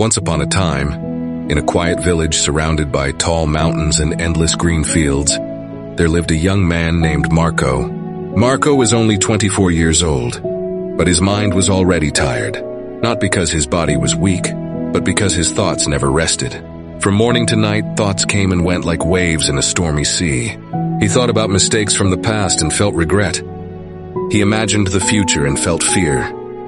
Once upon a time, in a quiet village surrounded by tall mountains and endless green fields, there lived a young man named Marco. Marco was only 24 years old, but his mind was already tired, not because his body was weak, but because his thoughts never rested. From morning to night, thoughts came and went like waves in a stormy sea. He thought about mistakes from the past and felt regret. He imagined the future and felt fear.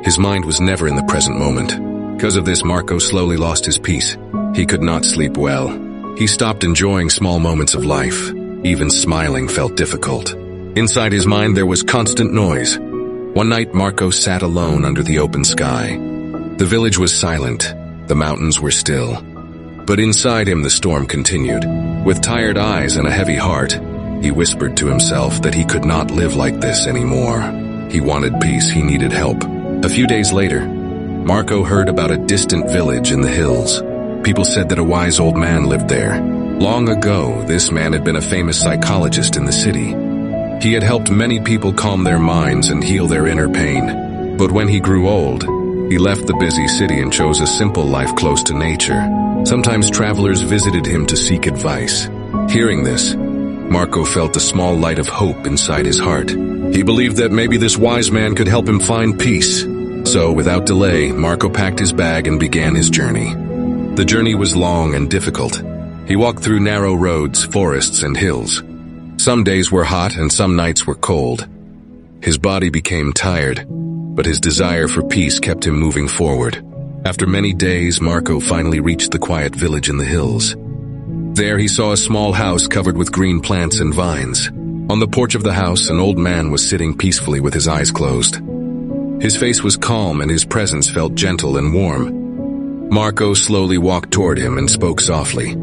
His mind was never in the present moment. Because of this, Marco slowly lost his peace. He could not sleep well. He stopped enjoying small moments of life. Even smiling felt difficult. Inside his mind there was constant noise. One night Marco sat alone under the open sky. The village was silent. The mountains were still. But inside him the storm continued. With tired eyes and a heavy heart, he whispered to himself that he could not live like this anymore. He wanted peace. He needed help. A few days later, Marco heard about a distant village in the hills. People said that a wise old man lived there. Long ago, this man had been a famous psychologist in the city. He had helped many people calm their minds and heal their inner pain. But when he grew old, he left the busy city and chose a simple life close to nature. Sometimes travelers visited him to seek advice. Hearing this, Marco felt a small light of hope inside his heart. He believed that maybe this wise man could help him find peace. So, without delay, Marco packed his bag and began his journey. The journey was long and difficult. He walked through narrow roads, forests, and hills. Some days were hot and some nights were cold. His body became tired, but his desire for peace kept him moving forward. After many days, Marco finally reached the quiet village in the hills. There he saw a small house covered with green plants and vines. On the porch of the house, an old man was sitting peacefully with his eyes closed. His face was calm and his presence felt gentle and warm. Marco slowly walked toward him and spoke softly.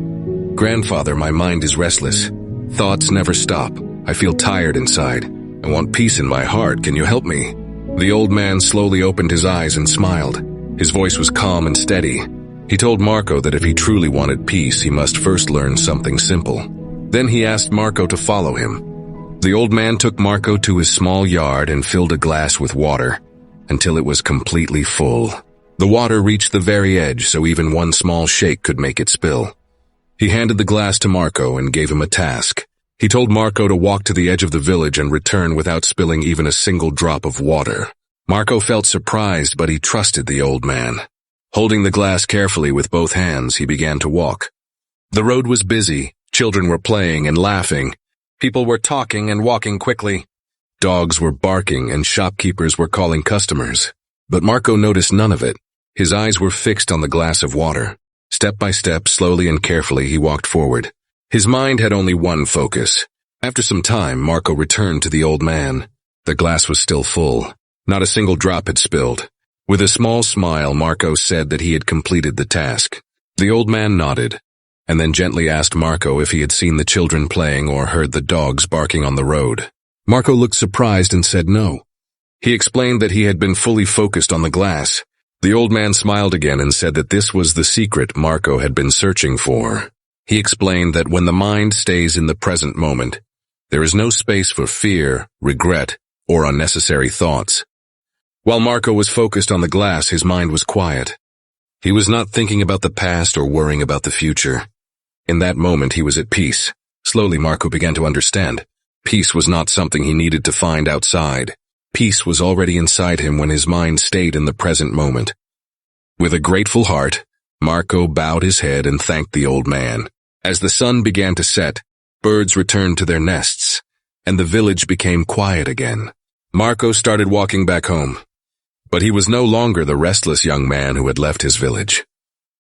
"Grandfather, my mind is restless. Thoughts never stop. I feel tired inside. I want peace in my heart. Can you help me?" The old man slowly opened his eyes and smiled. His voice was calm and steady. He told Marco that if he truly wanted peace, he must first learn something simple. Then he asked Marco to follow him. The old man took Marco to his small yard and filled a glass with water until it was completely full. The water reached the very edge, so even one small shake could make it spill. He handed the glass to Marco and gave him a task. He told Marco to walk to the edge of the village and return without spilling even a single drop of water. Marco felt surprised, but he trusted the old man. Holding the glass carefully with both hands, he began to walk. The road was busy. Children were playing and laughing. People were talking and walking quickly. Dogs were barking and shopkeepers were calling customers. But Marco noticed none of it. His eyes were fixed on the glass of water. Step by step, slowly and carefully, he walked forward. His mind had only one focus. After some time, Marco returned to the old man. The glass was still full. Not a single drop had spilled. With a small smile, Marco said that he had completed the task. The old man nodded, and then gently asked Marco if he had seen the children playing or heard the dogs barking on the road. Marco looked surprised and said no. He explained that he had been fully focused on the glass. The old man smiled again and said that this was the secret Marco had been searching for. He explained that when the mind stays in the present moment, there is no space for fear, regret, or unnecessary thoughts. While Marco was focused on the glass, his mind was quiet. He was not thinking about the past or worrying about the future. In that moment, he was at peace. Slowly, Marco began to understand. Peace was not something he needed to find outside. Peace was already inside him when his mind stayed in the present moment. With a grateful heart, Marco bowed his head and thanked the old man. As the sun began to set, birds returned to their nests, and the village became quiet again. Marco started walking back home. But he was no longer the restless young man who had left his village.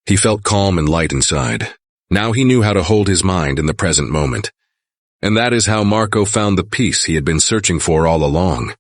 He felt calm and light inside. Now he knew how to hold his mind in the present moment. And that is how Marco found the peace he had been searching for all along.